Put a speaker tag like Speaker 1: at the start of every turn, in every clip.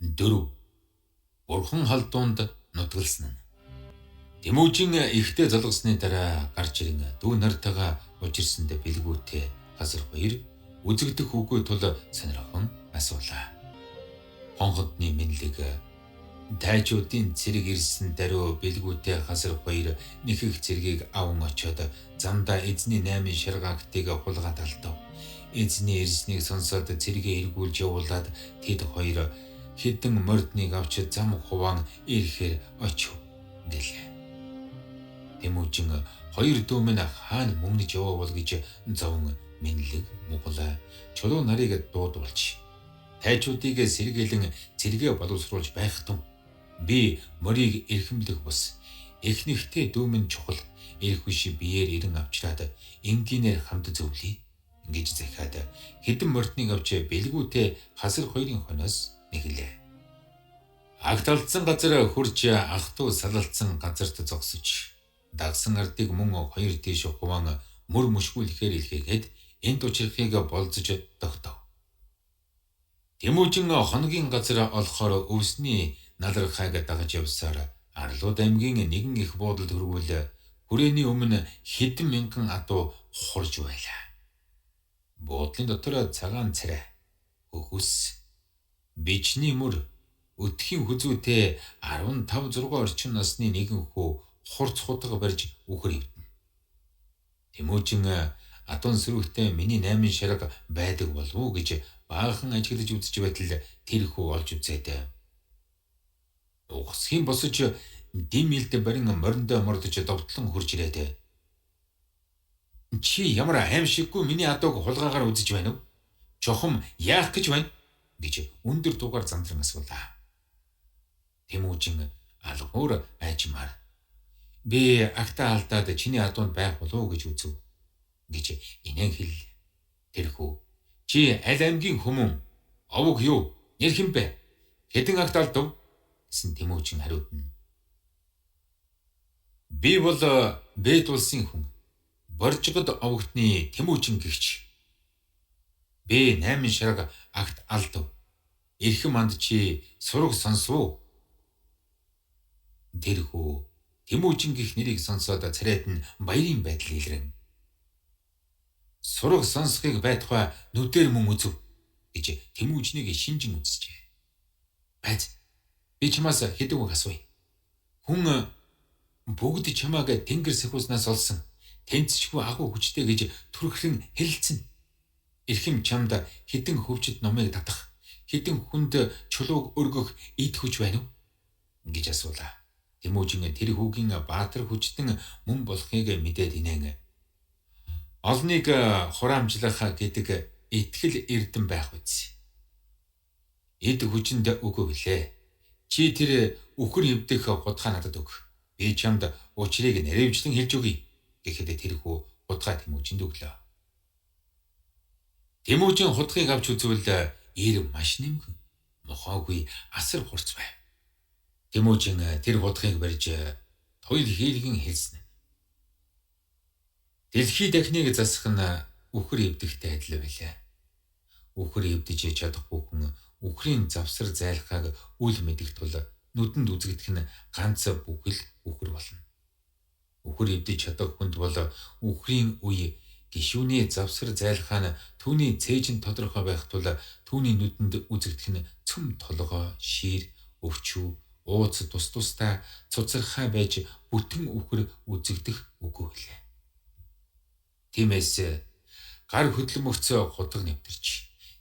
Speaker 1: 4. Бурхан халдуунд нутгалсан нь. Тэмүүжин ихтэй залгасны дараа гарч ирэн дүү нартайгаа уулзсандаа бэлгүүтэй газар хоёр үзэгдэх үгүй тул сонирхон асуулаа. Хонгодны минлэг тайжуудын цэрэг ирсэн даруй бэлгүүтэй газар хоёр нэхэх цэргийг аван очоод замдаа эзний 8 шаргаагтыг хулгаад алдав. Эзний ирснийг сонсоод цэргээ эргүүлж явуулаад тэд хоёр хэдэн мордныг авч зам хуваан ирэхээр очив гэлээ. Тэмүүжин хоёр дүү минь хаана мөнгөж яваавал гэж зовн минлэг Монгол чулуу нарыг дуудуулж тайжуудыг сэргээлэн цэргээ боловсруулж байх тун би морийг эрхэмлэх бус эхнэгтэй дүү минь чухал эрх биш биеэр ирэн авчраад энгийнээр хамт зөвлөе гэж захиад хэдэн мордныг авч бэлгүүтэй хасар хоёрын хойноос нэглээ. Агт алдсан газар хурж ах トゥ салалцсан газарт зогсож дагсан ардыг мөн хоёр тийш хуваан мөр мөшгүүлэхээр илгээгээд энд учрахыг болзож тогтов. Тэмүүжин хоногийн газар олохоор өвсний налархайг дагаж явсаар Арлууд аймгийн нэгэн их буудалд хүргүүл хүрээний өмнө хэдэн мянган адуу хурж байлаа. Буудлын дотор цагаан царай, хөхөс, бичний мөр, өтхийн хүзүүтэй 15-6 орчим насны нэгэн хүү хурц хутга барьж үхэр ивдэн. Тэмүүжин адуун сөрөгтэй миний 8 шарга байдаг болов уу гэж баахан ажиглаж үзэж байтал тэр хүү олж үзээд угсхийн босож дэм илд барин мориндоо мордож довтлон хурж ирээд чи ямар аимшиггүй миний адууг хулгаагаар үзэж байна уу? Чохом яах гэж байна? гэж өндөр дуугаар зандран асуулаа. Тэмүүжин алгуур айжмаар би агтаа алдаад чиний адуунд байх болов уу гэж үзв гэж инэн хэл. Тэрхүү чи аль аймгийн хүмүүн овог юу нэр хэмбэ хэдэн агт алдав гэсэн Тэмүүжин хариудна. Би бол Бэт улсын хүн Боржгод овогтны Тэмүүжин гэгч. Би 8 шарга агт алдав. Ирхэн манд чи сураг сонсов. Тэрхүү Тэмүүжин гэх нэрийг сонсоод царайд нь баярын байдал илрэн. Сураг сонсхийг байтугай нүдээр мөн үзв гэж Тэмүүжнийг шинжин үзжээ. Байц би чамаас хэдэг үг асууя. Хүн бүгд чамааг тэнгэр сэхүүснаас олсон тэнцчгүй агуу хүчтэй гэж түрхрэн хэлэлцэн. Эрхэм чамд хэдэн хөвчөд номыг татах, хэдэн хүнд чулууг өргөх эд хүч байна уу гэж асуулаа. Тэмүүжин тэр хүүгийн баатар хүчтэн мөн болохыг мэдээд инээн. Олныг хураамжлах гэдэг итгэл эрдэм байх үз. Эд хүчинд үгүй гэлээ. Чи тэр үхэр хөвдөх хутгаа надад өг. Би чамд учрыг наривчлан хэлж өгье гэхэд тэр хүү хутгаа Тэмүүжинд өглөө. Тэмүүжин хутгийг авч үзвэл ир маш нэмгэн, мохоогүй асар хурц байв. Тэмүүжин тэр хутгийг барьж туйл хийлгэн хэлсэн. Дэлхий дахныг засах нь үхэр эвдэхтэй адил байлаа. Үхэр эвдэж чадахгүй хүн үхрийн завсар зайлхааг үл мэдэх тул нүдэнд үзэгдэх нь ганц бүхэл үхэр болно. Үхэр эвдэж чадах хүнд бол үхрийн үе гишүүний завсар зайлхаа нь түүний цээжин тодорхой байх тул түүний нүдэнд үзэгдэх нь цөм толгой, шир, өвчүү, ууц тус тустай цуцархай байж бүтэн үхэр үзэгдэх үгүй хэлээ. Тиймээс гар хөдлөмөгцөө хутга нэвтэрч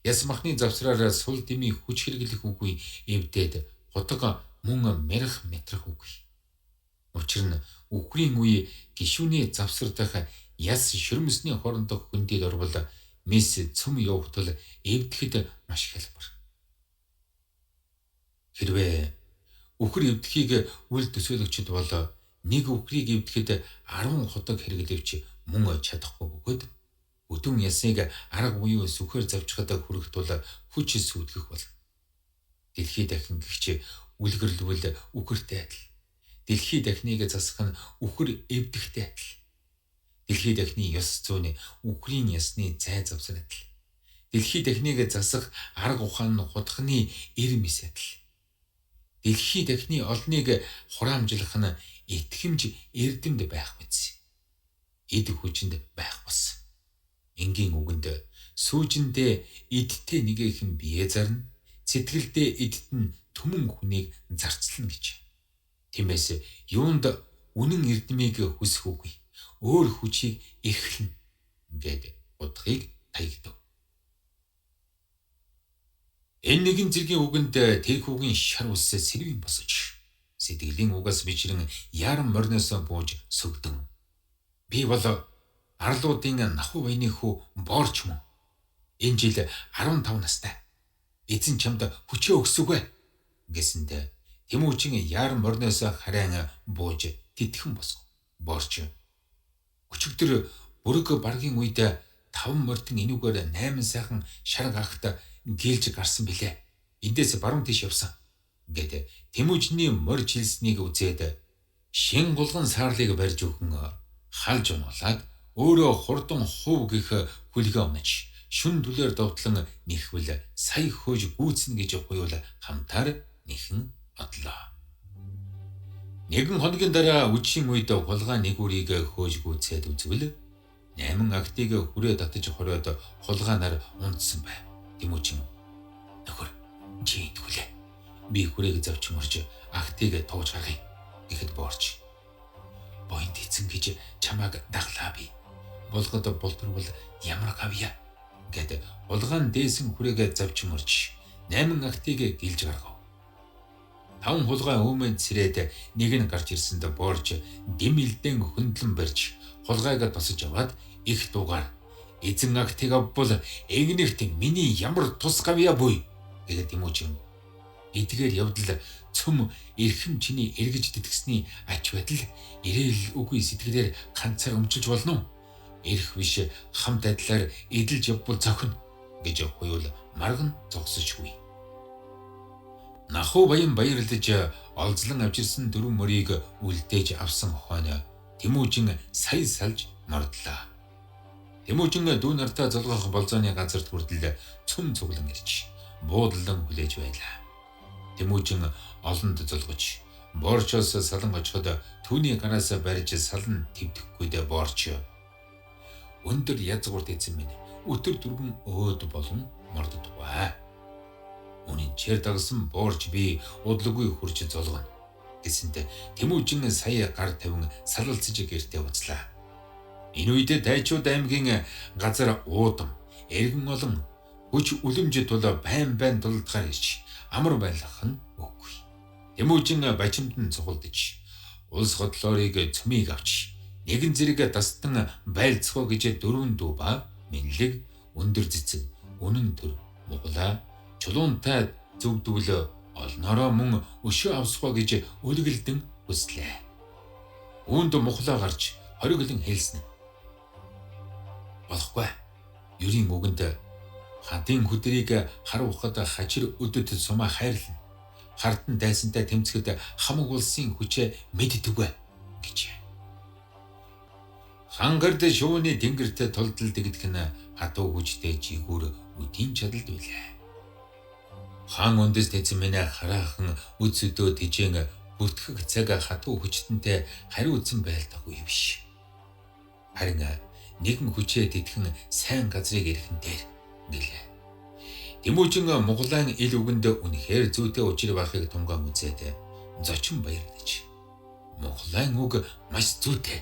Speaker 1: яс махны завсраараа сул дэмий хүч хэрэглэх үгүй эвдээд хутга мөн мэрх мэтрэх үгүй. Учир нь үхрийн үе гишүүний завсар дах яс шүрмсний хоорондох хөндөд орвол мис цөм явахтал эвдэхэд маш хялбар. Хэрвээ үхэр эвдэхийг үл төсөөлөгчд бол нэг үхрийг эвдэхэд 10 худаг хэрэглэвч мөн чадахгүй бөгөөд өдөн ясыг арга буюу сүхээр завчхад хүрэх тул хүч сүйтгэх болно. Дэлхий дахин гихч үлгэрлвэл үхэртэй адил. Дэлхий дахныг засах нь үхэр эвдэхтэй адил. Дэлхий дахны ёс зүйн үхрийн ясны цай завсар адил. Дэлхий дахныг засах арга ухаан нь хутганы эр мис адил. Дэлхий дахны олныг хураамжлах нь итгэмж эрдэмд байх биз. Эд хүчинд байх болсон. Энгийн үгэнд сүүжиндээ эдтэй нэгээх нь бие зарна, сэтгэлдээ эдт нь түмэн хүнийг зарцлана гэж. Тиймээс юунд үнэн эрдмийг хүсэх үгүй. Өөр хүчийг эрхлэнэ гэд удахыг таягдав. Энэ нэгэн зэргийн үгэнд тэрхүүгийн шар ус сэрвийн босож сэтгэлийн угаас бичрэн яран морноос бууж сүгдэн. Би бол арлуудын нахуу баяны хүү боорч мөн. Энэ жил 15 настай. Эзэн чамд хүчээ өгсөөгөө гэсэндэ Тэмүүжин яран морноос харин бууж тэтгэн босгов. Боорч өчигдөр бүрэг баргийн үед 5 мордын энүүгээр 8 сайхан шар гахт гэлж гарсан билээ. Эндээс баруун тийш явсан гэд Тэмүүжний морь жилснийг үзээд шин гулган саарлыг барьж өгөн халж унуулаад өөрөө хурдан хув гих хүлгээ унаж шүн түлээр довтлон нэхвэл сая хөөж гүйцэн гэж хуйвал хамтаар нэхэн бодлоо. Нэгэн хоногийн дараа үдшийн үед хулгай нэгүрийг хөөж гүйцээд үзвэл 8 актыг хүрээ татаж хориод хулгайнаар унтсан байв. Тэмүүжин нөхөр чи идгүүлээ. Би хүрээг завч мөрж актыг тууж гаргая гэхэд боорч. Боёнд эцэн гэж чамааг даглаа би. Болгоод болторвол ямар гавья гэд хулгайн дээсэн хүрээгээ завч мөрж 8 актыг гэлж гаргав. 5 хулгай өмнө цэрээд нэг нь гарч ирсэнд боорч дэм илдэн хөндлөн барьж хулгайг тосож аваад их дуугаар эзэн актыг авбал эгнэрт миний ямар тус гавья буй гэгээд Тэмүүжин эдгээр явдал цөм эрхэм чиний эргэж тэтгэсний ач байдал ирээл үгүй сэтгэлээр ганцаар өмчилж болно. Эрх биш хамт адилаар эдэлж явбал зохино гэж хуйвал марган зогсожгүй. Нахуу баян баярлаж олзлон авчирсан 4 морийг үлдээж авсан хойно Тэмүүжин сая салж мордлоо. Тэмүүжин дүү нартаа золгох болзооны газарт хүртэл цөм цуглан ирж буудлан хүлээж байлаа. Тэмүүжин олонд золгож боорчоос салан очиход түүний гараас барьж салан твдэхгүйдээ боорч өндөр язгуурт эзэн минь өтөр дөрвөн өөд болон морддгоо. Үнэн чэр дагсан боорч би удалгүй хурж золгоно гэсэндэ Тэмүүжин сая гар тавин салалцж гэртээ уцлаа. Энэ үед Дайчууд аймгийн газар уудам эргэн олон хүч үлэмж тул байн тулдгаар ирж амар байлгах нь үгүй. Тэмүүжин бачимд нь цугулдж улс хотлоорыг цөмийг авч нэгэн зэрэг дастан байлцгоо гэж 4 дүү ба минлэг өндөр цэцэг үнэн төр муглаа чулуунтай зүгдүүл олноороо мөн өшөө авсгаа гэж үлгэлдэн хүслээ. Үүнд мухлаа гарч хориглон хэлсэн. Болохгүй. Юрийн үгэнд хадын хөдрийг харуулхад хажир өдөд сумаа хайрлна. Хартан дайсантай тэмцэхэд хамаг улсын хүчээ мэддэггүй гэж. Хангард шууны тэнгэрт толдол дэгдэх нь хатуу хүчтэй жигүүр үдийн чадалд байлаа. Хаан үндэс тэцэн минь хараахан үз өдөө тижэн бүртгэх цаг хатуу хүчтэнтэй хариуцсан байлдаггүй биш. Харин нэгэн хүчээ тэтгэн сайн газрыг эрхэн дээр гэлээ. Тэмүүжин Монголын ил үгэнд үнэхээр зүйтэй учир байхыг тунгаан үзээд зочин баярлаж Монголын үг маш зүйтэй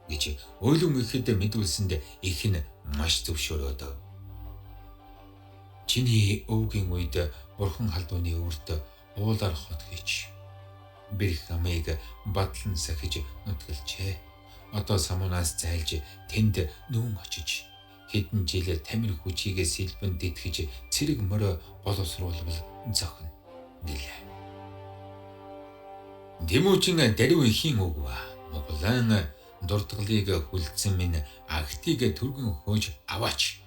Speaker 1: гэж ойлон ихэд мэдүүлсэнд их нь маш зөвшөөрөөд. Чиний өвгийн үед бурхан халдууны үрд уулаар хот гэж бэрх амыг батлан сахиж нутгалжээ. Одоо самунаас зайлж тэнд нүүн очиж хэдэн жил тамир хүчийгээ сэлбэн тэтгэж цэрэг морь боловсруулбал зохино гэлээ. Тэмүүжин даруй ихийн үг ба Монголын дурдгалыг хүлцэн минь актыг түргэн хөөж аваач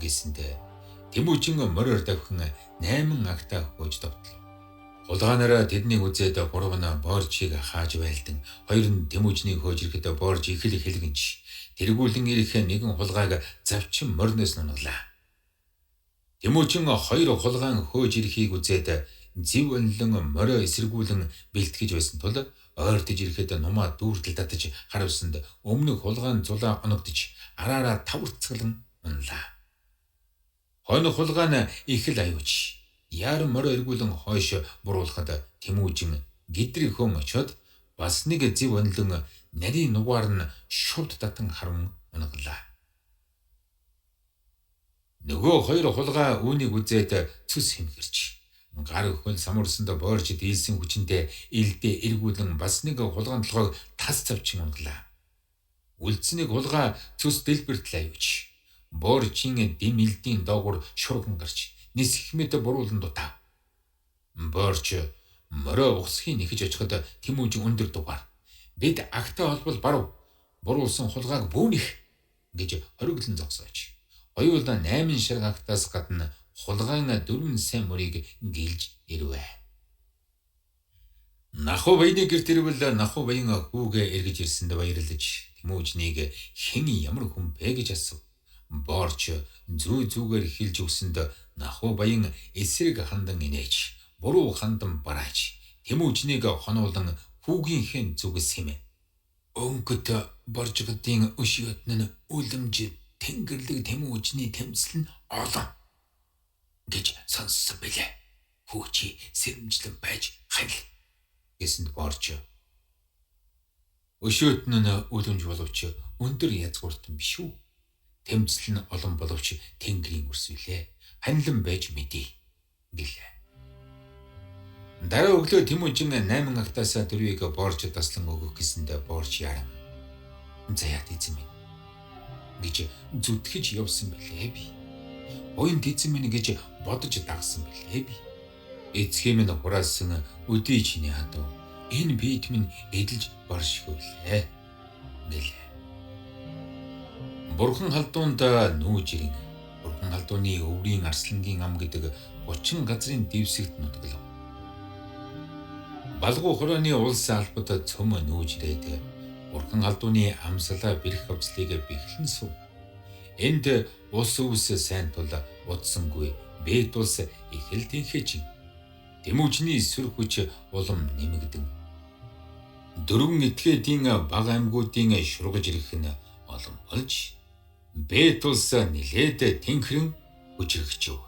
Speaker 1: гэсэндэ Тэмүүжин морьор давхин 8 актаа хөөж довтлоо. Хулгайнараа тэднийг үзээд 3 нь боорчийг хааж байлдан 2 нь Тэмүүжнийг хөөж ирэхэд боорч их л хэлгэнч тэргүүлэн ирэх нэгэн хулгайг завчин морноос нунглаа. Тэмүүжин 2 хулгайн хөөж ирэхийг үзээд зэв онлон морио эсэргүүлэн бэлтгэж байсан тул ойртож ирэхэд нумаа дүүртэл татаж харавсанд өмнөх хулгаан зулаа оногдож араараа таварцгалан унлаа. Хойно хулгаан их л аюуч. Яар морио эргүүлэн хойш буруулахад Тэмүүжин гэдрийг хон очоод бас нэг зэв онлон нарийн нугаар нь шууд татан харан унаглаа. Нөгөө хоёр хулгай үүнийг үзээд цус хэмгэрч гар өхөн самуурсанд боорж дийлсэн хүчинтэй илдээ эргүүлэн бас нэг хулгаан толгойг тас завчин унглаа. Үлдсэнийг хулгай цус дэлбэртэл аюуч. Боорчин дэм илдийн доогуур шурган гарч нисхмэд буруулан дутаа. Боорч морио ухсхийн нэхэж очиход Тэмүүжин өндөр дугаар бид агтай холбол барав буруулсан хулгайг бөөнөх гэж хориглон зогсооч. Хоёулаа 8 ширхэг агтаас гадна хулгайн 4 сайн мөрийг гэлж ирвэ. Нахуу баяны гэрт ирвэл нахуу баян хүүгээ эргэж ирсэнд баярлаж Тэмүүжнийг хэн ямар хүн бэ гэж асуув. Боорч зүү зүүгээр хэлж өгсөнд нахуу баян эсрэг хандан инээж буруу хандан барааж Тэмүүжнийг хонуулан хүүгийн хэн зүгс хэмээн. Өнгөт боржгодын өшөөт нь үлэмж Тэнгэрлэг Тэмүүжний тэмцэл нь олон гэж сонссон билээ. Хүүчи сэрэмжлэн байж хань гэсэнд Боорч өшөөт нь үлэмж боловч өндөр язгууртан биш үү? Тэмцэл нь олон боловч Тэнгэрийн үрсвэлээ. Ханилан байж мэдээ гэлээ. Дараа өглөө Тэмүүжин 8 агтаас дөрвийг Боорч таслан өгөх гэсэндээ Боорч яаран. Заяат эзэн минь гэж зүтгэж явсан билээ би. Буян эзэн минь гэж бодож дагсан билээ би. Эцгийн минь хураасан өдий чиний хатуу энэ биед минь эдэлж боршгүүлээ гэлээ. Бурхан халдуунд нүүж ирэн. Бурхан халдууны өврийн арслангийн ам гэдэг 30 газрын дэвсэгт нутаглав. Балгуу хорооны улс албад цөм нүүж ирээд Бурхан халдууны амсалаа бэрх авцлыг бэхлэн сув. Энд ус өвс сайн тул удсангүй бэт улс их л тэнхэж. Тэмүүжний сүр хүч улам нэмэгдэн. Дөрвөн этгээдийн бага аймагуудын шургаж ирэх нь олон болж бэт улс нилээд тэнхрэн хүчрэгчв.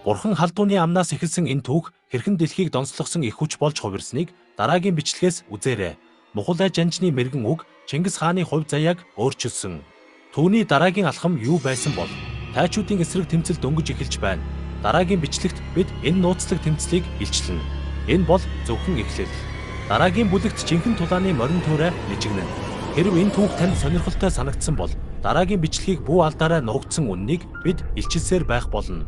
Speaker 2: Бурхан халдууны амнаас эхэлсэн энэ түүх хэрхэн дэлхийг донслогсон их хүч болж хувирсныг дараагийн бичлэгээс үзээрэй. Мухалай жанжны мэрэгэн үг Чингис хааны хувь заяаг өөрчилсөн. Түүний дараагийн алхам юу байсан бол тайчуудын эсрэг тэмцэл дөнгөж эхэлж байна. Дараагийн бичлэгт бид энэ нууцлаг тэмцлийг илчлэнэ. Энэ бол зөвхөн эхлэл. Дараагийн бүлэгт жинхэнэ тулааны морин туурай нэжигнэ. Хэрв энэ түүх танд сонирхолтой санагдсан бол дараагийн бичлэгийг бүү алдаараа нуугдсан үннийг бид илчилсээр байх болно.